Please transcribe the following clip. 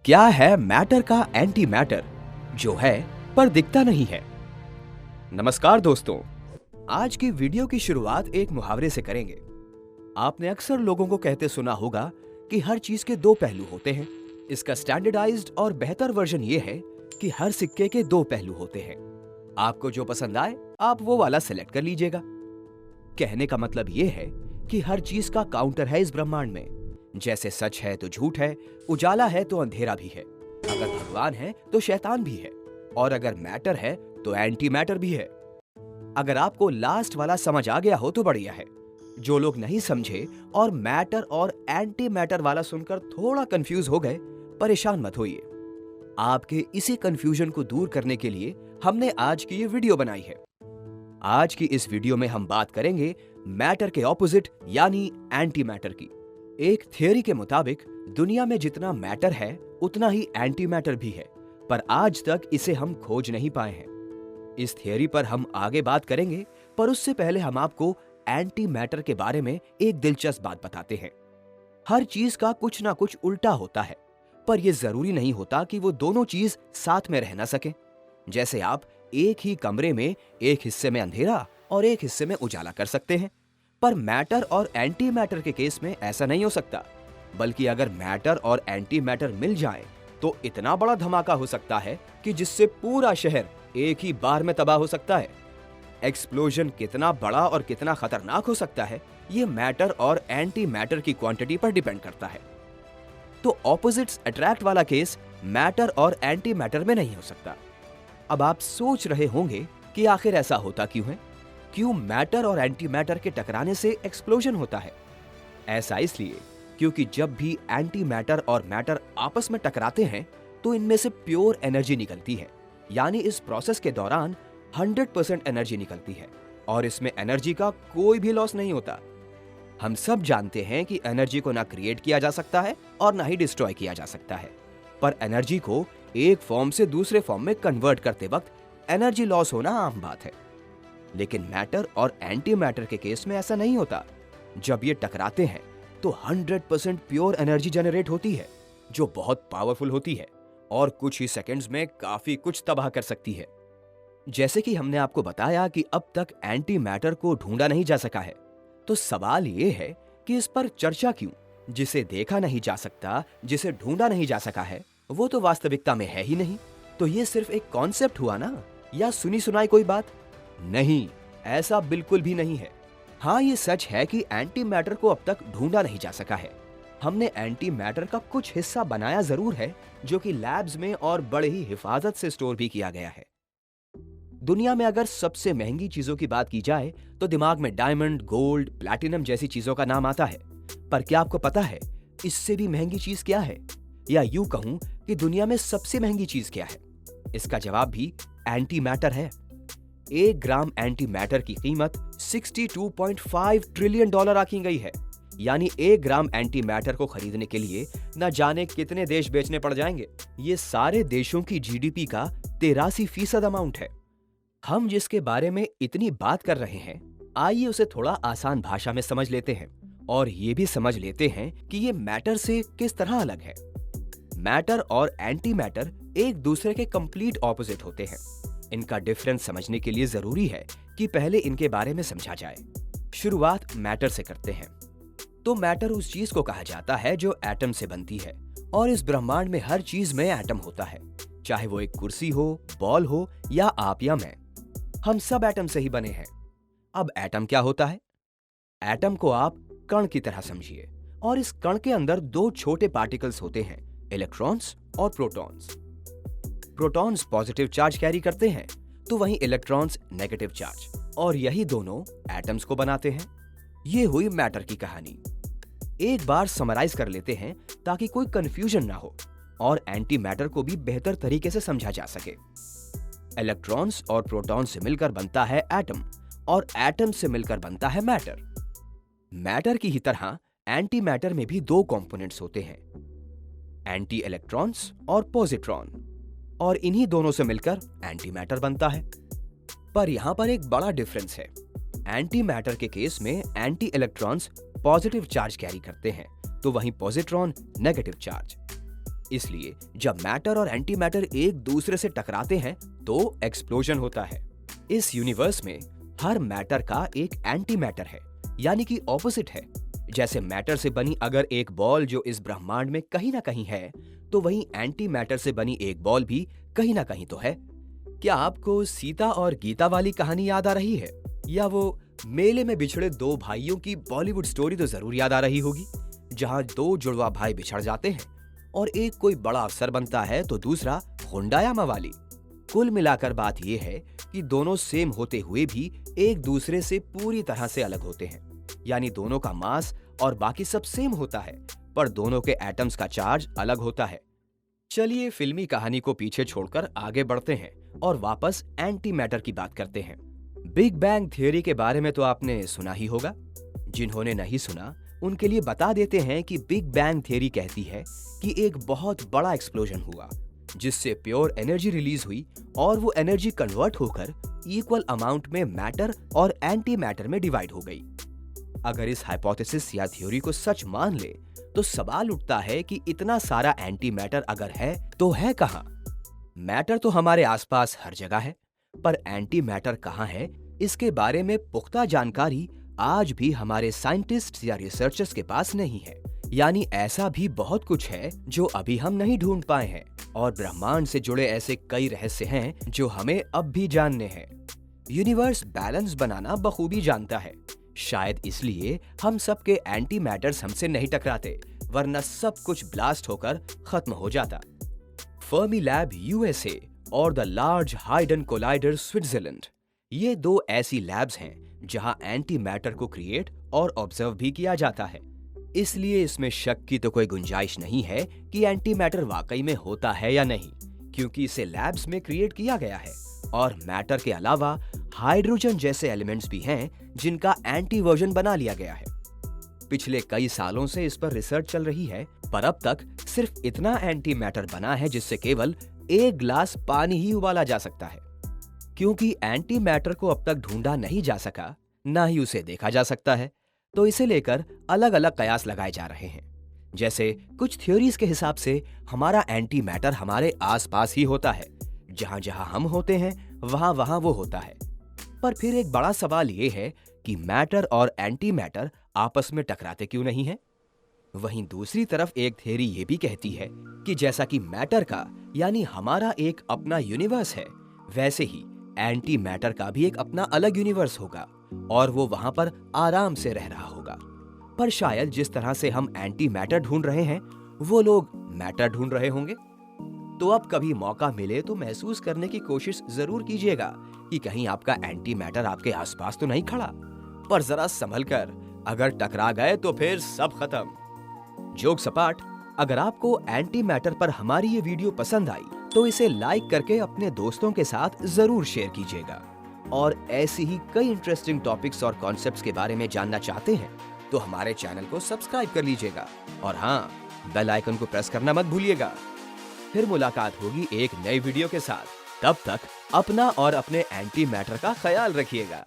क्या है मैटर का एंटी मैटर जो है पर दिखता नहीं है। नमस्कार दोस्तों, आज की वीडियो की शुरुआत एक मुहावरे से करेंगे। आपने अक्सर लोगों को कहते सुना होगा कि हर चीज के दो पहलू होते हैं। इसका स्टैंडर्डाइज्ड और बेहतर वर्जन ये है कि हर सिक्के के दो पहलू होते हैं। आपको जो पसंद आए आप वो वाला सिलेक्ट कर लीजिएगा। कहने का मतलब ये है कि हर चीज का काउंटर है इस ब्रह्मांड में। जैसे सच है तो झूठ है, उजाला है तो अंधेरा भी है, अगर भगवान है तो शैतान भी है, और अगर मैटर है तो एंटी मैटर भी है। अगर आपको लास्ट वाला समझ आ गया हो तो बढ़िया है। जो लोग नहीं समझे और मैटर और एंटी मैटर वाला सुनकर थोड़ा कंफ्यूज हो गए, परेशान मत होइए। आपके इसी कंफ्यूजन को दूर करने के लिए हमने आज की ये वीडियो बनाई है। आज की इस वीडियो में हम बात करेंगे मैटर के ऑपोजिट यानी एंटी मैटर की। एक थियरी के मुताबिक दुनिया में जितना मैटर है उतना ही एंटी मैटर भी है, पर आज तक इसे हम खोज नहीं पाए हैं। इस थियरी पर हम आगे बात करेंगे, पर उससे पहले हम आपको एंटी मैटर के बारे में एक दिलचस्प बात बताते हैं। हर चीज का कुछ ना कुछ उल्टा होता है, पर यह जरूरी नहीं होता कि वो दोनों चीज साथ में रह ना सके। जैसे आप एक ही कमरे में एक हिस्से में अंधेरा और एक हिस्से में उजाला कर सकते हैं, पर मैटर और एंटी मैटर के केस में ऐसा नहीं हो सकता। बल्कि अगर मैटर और एंटी मैटर मिल जाएं, तो इतना बड़ा धमाका हो सकता है कि जिससे पूरा शहर एक ही बार में तबाह हो सकता है। एक्सप्लोजन कितना बड़ा और कितना खतरनाक हो सकता है, ये मैटर और एंटी मैटर की क्वांटिटी पर डिपेंड करता है। तो ऑपोजिट्स अट्रैक्ट वाला केस मैटर और एंटी मैटर में नहीं हो सकता। अब आप सोच रहे होंगे कि आखिर ऐसा होता क्यों है? क्यों मैटर और एंटी मैटर के टकराने से एक्सप्लोजन होता है? ऐसा इसलिए क्योंकि जब भी एंटी मैटर और मैटर आपस में टकराते हैं तो इनमें से प्योर एनर्जी निकलती है, यानी इस प्रोसेस के दौरान 100% एनर्जी निकलती है और इसमें एनर्जी का कोई भी लॉस नहीं होता। हम सब जानते हैं कि एनर्जी को ना क्रिएट किया जा सकता है और ना ही डिस्ट्रॉय किया जा सकता है, पर एनर्जी को एक फॉर्म से दूसरे फॉर्म में कन्वर्ट करते वक्त एनर्जी लॉस होना आम बात है। लेकिन मैटर और एंटी मैटर के केस में ऐसा नहीं होता। जब ये टकराते हैं तो 100% प्योर एनर्जी जनरेट होती है, जो बहुत पावरफुल होती है और कुछ ही सेकंड्स में काफी कुछ तबाह कर सकती है। जैसे कि हमने आपको बताया कि अब तक एंटी मैटर को ढूंढा नहीं जा सका है, तो सवाल ये है कि इस पर चर्चा क्यों? जिसे देखा नहीं जा सकता, जिसे ढूंढा नहीं जा सका है, वो तो वास्तविकता में है ही नहीं। तो ये सिर्फ एक कॉन्सेप्ट हुआ ना, या सुनी सुनाई कोई बात? नहीं, ऐसा बिल्कुल भी नहीं है। हाँ, ये सच है कि एंटी मैटर को अब तक ढूंढा नहीं जा सका है। हमने एंटी मैटर का कुछ हिस्सा बनाया जरूर है, जो कि लैब्स में और बड़े ही हिफाजत से स्टोर भी किया गया है। दुनिया में अगर सबसे महंगी चीजों की बात की जाए तो दिमाग में डायमंड, गोल्ड, प्लैटिनम जैसी चीजों का नाम आता है। पर क्या आपको पता है इससे भी महंगी चीज क्या है? या यूं कहूं कि दुनिया में सबसे महंगी चीज क्या है? इसका जवाब भी एंटी मैटर है। 1 ग्राम एंटी मैटर की कीमत $62.5 ट्रिलियन आंकी गई है। यानी 1 ग्राम एंटी मैटर को खरीदने के लिए न जाने कितने देश बेचने पड़ जाएंगे। ये सारे देशों की जीडीपी का 83% अमाउंट है। हम जिसके बारे में इतनी बात कर रहे हैं, आइए उसे थोड़ा आसान भाषा में समझ लेते हैं और ये भी समझ लेते हैं कि ये मैटर से किस तरह अलग है। मैटर और एंटी मैटर एक दूसरे के कंप्लीट ऑपोजिट होते हैं। इनका डिफरेंस समझने के लिए जरूरी है कि पहले इनके बारे में समझा जाए। शुरुआत मैटर से करते हैं। तो मैटर उस चीज को कहा जाता है जो एटम से बनती है, और इस ब्रह्मांड में हर चीज में एटम होता है, चाहे वो एक कुर्सी हो, बॉल हो या आप या मैं। हम सब एटम से ही बने हैं। अब एटम क्या होता है? एटम को आप कण की तरह समझिए, और इस कण के अंदर 2 छोटे पार्टिकल्स होते हैं, इलेक्ट्रॉन्स और protons. Protons positive charge carry करते हैं, तो वहीं इलेक्ट्रॉन्स नेगेटिव चार्ज, और यही दोनों एटम्स को बनाते हैं। ये हुई मैटर की कहानी। एक बार समराइज कर लेते हैं ताकि कोई कंफ्यूजन ना हो और एंटी मैटर को भी बेहतर तरीके से समझा जा सके। इलेक्ट्रॉन्स और प्रोटॉन्स से मिलकर बनता है एटम, और एटम से मिलकर बनता है मैटर। मैटर की ही तरह एंटी मैटर में भी 2 कंपोनेंट्स होते हैं, एंटी इलेक्ट्रॉन्स और पॉजिट्रॉन, और इन्हीं दोनों से मिलकर एंटी मैटर बनता है। पर यहां पर एक बड़ा डिफरेंस है। एंटी मैटर के केस में anti electrons positive charge carry करते हैं, तो वहीं पॉजिट्रॉन नेगेटिव चार्ज। इसलिए जब मैटर और एंटी मैटर एक दूसरे से टकराते हैं तो एक्सप्लोजन होता है। इस यूनिवर्स में हर मैटर का एक एंटी मैटर है, यानी कि ऑपोजिट है। जैसे मैटर से बनी अगर एक बॉल जो इस ब्रह्मांड में कहीं ना कहीं है, तो वहीं एंटी मैटर से बनी एक बॉल भी कहीं ना कहीं तो है। क्या आपको सीता और गीता वाली कहानी याद आ रही है? या वो मेले में बिछड़े दो भाइयों की बॉलीवुड स्टोरी तो जरूर याद आ रही होगी, जहां दो जुड़वा भाई बिछड़ जाते हैं और एक कोई बड़ा अफसर बनता है तो दूसरा हुंडाया मवाली। कुल मिलाकर बात यह है कि दोनों सेम होते हुए भी एक दूसरे से पूरी तरह से अलग होते हैं, यानी दोनों का मास और बाकी सब सेम होता है, पर दोनों के एटम्स का चार्ज अलग होता है। चलिए फिल्मी कहानी को पीछे छोड़कर आगे बढ़ते हैं और वापस एंटी मैटर की बात करते हैं। बिग बैंग थियरी के बारे में तो आपने सुना ही होगा। जिन्होंने नहीं सुना उनके लिए बता देते हैं कि बिग बैंग थियरी कहती है कि एक बहुत बड़ा एक्सप्लोजन हुआ, जिससे प्योर एनर्जी रिलीज हुई और वो एनर्जी कन्वर्ट होकर इक्वल अमाउंट में मैटर और एंटी मैटर में डिवाइड हो गई। अगर इस हाइपोथेसिस या थ्योरी को सच मान ले तो सवाल उठता है कि इतना सारा एंटी मैटर अगर है तो है कहां? मैटर तो हमारे आसपास हर जगह है, पर एंटी मैटर कहां है, इसके बारे में पुख्ता जानकारी आज भी हमारे साइंटिस्ट्स या रिसर्चर्स के पास नहीं है। यानी ऐसा भी बहुत कुछ है जो अभी हम नहीं ढूंढ पाए हैं, और ब्रह्मांड से जुड़े ऐसे कई रहस्य हैं जो हमें अब भी जानने हैं। यूनिवर्स बैलेंस बनाना बखूबी जानता है, शायद इसलिए हम सब के एंटी मैटर्स हमसे नहीं टकराते, वरना सब कुछ ब्लास्ट होकर खत्म हो जाता। फर्मी लैब यूएसए और the large hidden collider Switzerland, ये दो ऐसी लैब्स हैं जहां एंटी मैटर को क्रिएट और ऑब्जर्व भी किया जाता है। इसलिए इसमें शक की तो कोई गुंजाइश नहीं है कि एंटी मैटर वाकई में होता है या नहीं, क्योंकि इसे लैब्स में क्रिएट किया गया है। और मैटर के अलावा हाइड्रोजन जैसे एलिमेंट्स भी हैं जिनका एंटी वर्जन बना लिया गया है। पिछले कई सालों से इस पर रिसर्च चल रही है, पर अब तक सिर्फ इतना एंटी मैटर बना है जिससे केवल एक ग्लास पानी ही उबाला जा सकता है। क्योंकि एंटी मैटर को अब तक ढूंढा नहीं जा सका, ना ही उसे देखा जा सकता है, तो इसे लेकर अलग अलग कयास लगाए जा रहे हैं। जैसे कुछ थ्योरीज के हिसाब से हमारा एंटी मैटर हमारे आसपास ही होता है, जहां जहां हम होते हैं वहां वहां वो होता है। पर फिर एक बड़ा सवाल ये है कि मैटर और एंटी मैटर आपस में टकराते क्यों नहीं है? वहीं दूसरी तरफ एक थ्योरी ये भी कहती है कि जैसा कि मैटर का यानी हमारा एक अपना यूनिवर्स है, वैसे ही एंटी मैटर का भी एक अपना अलग यूनिवर्स होगा और वो वहां पर आराम से रह रहा होगा। पर शायद जिस तरह से हम एंटी मैटर ढूंढ रहे हैं, वो लोग मैटर ढूंढ रहे होंगे। तो अब कभी मौका मिले तो महसूस करने की कोशिश जरूर कीजिएगा कि कहीं आपका एंटी मैटर आपके आसपास तो नहीं खड़ा। पर जरा संभल कर, अगर टकरा गए तो फिर सब खत्म। जोक सपाट, अगर आपको एंटी मैटर पर हमारी ये वीडियो पसंद आई तो इसे लाइक करके अपने दोस्तों के साथ जरूर शेयर कीजिएगा। और ऐसी ही कई इंटरेस्टिंग टॉपिक्स और कॉन्सेप्ट्स के बारे में जानना चाहते हैं तो हमारे चैनल को सब्सक्राइब कर लीजिएगा, और हाँ, बेल आइकन को प्रेस करना मत भूलिएगा। फिर मुलाकात होगी एक नई वीडियो के साथ। तब तक अपना और अपने एंटी मैटर का ख्याल रखिएगा।